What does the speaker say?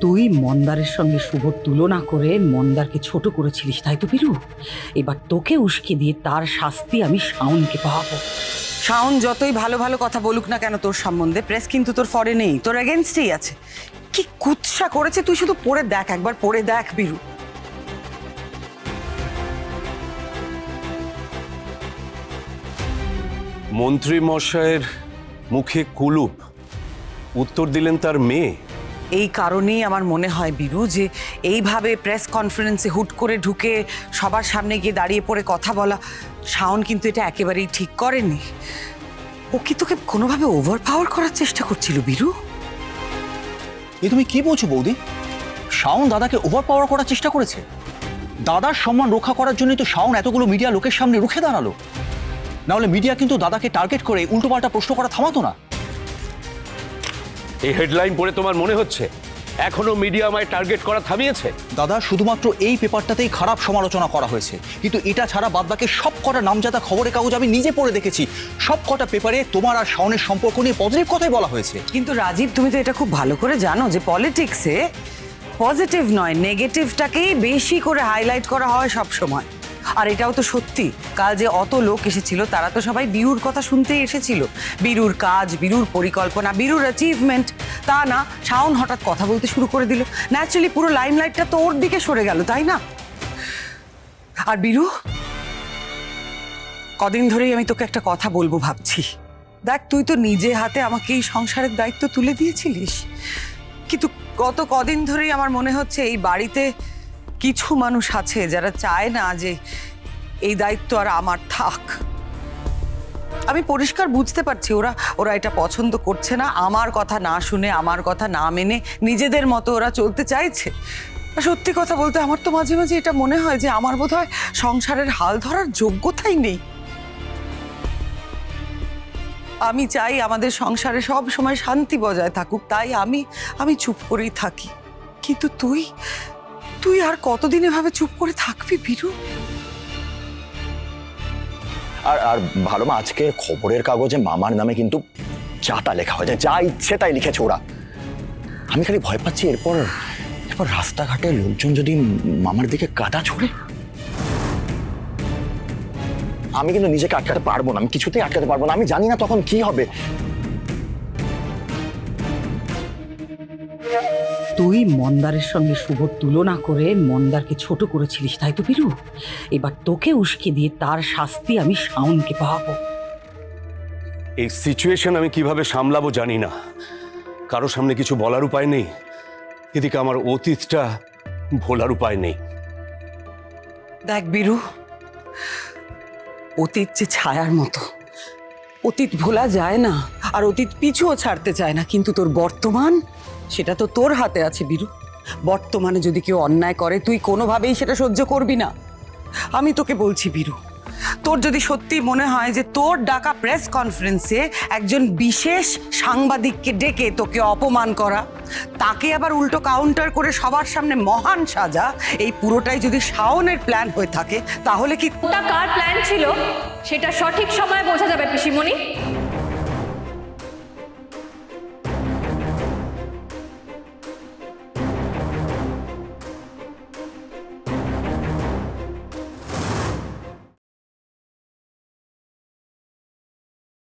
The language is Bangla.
তুই মন্দারের সঙ্গে শুভর তুলনা করে মন্দারকে ছোট করেছিলিস, তাই তো বীরু? এবার তোকে উস্কে দিয়ে তার শাস্তি আমি শাওনকে পাওয়াবো। শাওন যতই ভালো ভালো কথা বলুক না কেন তোর সম্বন্ধে, প্রেস কিন্তু তোর ফরে নেই, তোর এগেনস্টেই আছে। কি কুৎসা করেছে তুই শুধু পড়ে দেখ, একবার পড়ে দেখ বীরু। মন্ত্রী মশাইয়ের মুখে কুলুপ, উত্তর দিলেন তার মেয়ে। এই কারণেই আমার মনে হয় বীরু যে এইভাবে প্রেস কনফারেন্সে হুট করে ঢুকে সবার সামনে গিয়ে দাঁড়িয়ে পড়ে কথা বলা, শাওন কিন্তু এটা একেবারেই ঠিক করেনি। ও কি তোকে কোনোভাবে ওভার পাওয়ার করার চেষ্টা করছিল বীরু? এ তুমি কি বলছো বৌদি? শাওন দাদাকে ওভার পাওয়ার করার চেষ্টা করেছে? দাদার সম্মান রক্ষা করার জন্যই তো শাওন এতগুলো মিডিয়া লোকের সামনে রুখে দাঁড়ালো। নাহলে মিডিয়া কিন্তু দাদাকে টার্গেট করে উল্টোপাল্টা প্রশ্ন করা থামাতো না। এই হেডলাইন পড়ে তোমার মনে হচ্ছে এখনো মিডিয়া আমায় টার্গেট করা থামিয়েছে? দাদা, শুধুমাত্র এই পেপারটাতেই খারাপ সমালোচনা করা হয়েছে, কিন্তু এটা ছাড়া বাদবাকি সব কটা নামজাদা খবরের কাগজ আমি নিজে পড়ে দেখেছি। সব কটা পেপারে তোমার আর শাওনের সম্পর্ক নিয়ে পজিটিভ কথাই বলা হয়েছে। কিন্তু রাজীব, তুমি তো এটা খুব ভালো করে জানো যে পলিটিক্সে পজিটিভ নয়, নেগেটিভটাকেই বেশি করে হাইলাইট করা হয় সব সময়। আর এটাও তো সত্যি, কাল যে অত লোক এসেছিল তারা তো সবাই বীরুর কথা শুনতেই এসেছিল। বীরুর কাজ, বীরুর পরিকল্পনা, বীরুর অ্যাচিভমেন্ট। তা না, শাওন হঠাৎ কথা বলতে শুরু করে দিল। ন্যাচারালি পুরো লাইমলাইটটা তো ওর দিকে সরে গেল, তাই না? আর বীরু, কদিন ধরেই আমি তোকে একটা কথা বলবো ভাবছি। দেখ, তুই তো নিজে হাতে আমাকে এই সংসারের দায়িত্ব তুলে দিয়েছিলিস, কিন্তু গত কদিন ধরেই আমার মনে হচ্ছে এই বাড়িতে কিছু মানুষ আছে যারা চায় না যে এই দায়িত্ব আর আমার থাক। আমি পরিষ্কার বুঝতে পারছি ওরা এটা পছন্দ করছে না, আমার কথা না শুনে, আমার কথা না মেনে নিজেদের মতো ওরা চলতে চাইছে। সত্যি কথা বলতে আমার তো মাঝে মাঝে এটা মনে হয় যে আমার বোধহয় সংসারের হাল ধরার যোগ্যতাই নেই। আমি চাই আমাদের সংসারে সব সময় শান্তি বজায় থাকুক, তাই আমি চুপ করেই থাকি। কিন্তু তুই আর কতদিন এভাবে চুপ করে থাকবি বীরু? আর ভালো মা, আজকে খবরের কাগজে মামার নামে কিন্তু যা তা লেখা হয়েছে, যা ইচ্ছে তাই লিখেছে ওরা। আমি খালি ভয় পাচ্ছি এরপর রাস্তাঘাটে লোকজন যদি মামার দিকে কাদা ছুড়ে। আমি কিন্তু নিজেকে আটকাতে পারবো না, আমি কিছুতেই আটকাতে পারবো না। আমি জানি না তখন কি হবে। তুই মন্দারের সঙ্গে শুভর তুলনা করে মন্দারকে ছোট করেছিলিস, তাই তো বীরু? এবার তোকে উস্কে দিয়ে তার শাস্তি আমি শাওনকে পাওয়াবো। এই সিচুয়েশন আমি কিভাবে সামলাবো জানি না, কারো সামনে কিছু বলার উপায় নেই, এদিকে আমার অতীতটা ভোলার উপায় নেই। দেখ বীরু, অতীত যে ছায়ার মতো, অতীত ভোলা যায় না, আর অতীত পিছুও ছাড়তে চায় না, কিন্তু তোর বর্তমান সেটা তো তোর হাতে আছে বীরু। বর্তমানে যদি কেউ অন্যায় করে তুই কোনোভাবেই সেটা সহ্য করবি না। আমি তোকে বলছি বীরু, তোর যদি সত্যি মনে হয় যে তোর ডাকা প্রেস কনফারেন্সে একজন বিশেষ সাংবাদিককে ডেকে তোকে অপমান করা, তাকে আবার উল্টো কাউন্টার করে সবার সামনে মহান সাজা, এই পুরোটাই যদি শাওনের প্ল্যান হয়ে থাকে, তাহলে কি ওটা কার প্ল্যান ছিল সেটা সঠিক সময়ে বোঝা যাবে পিসিমণি।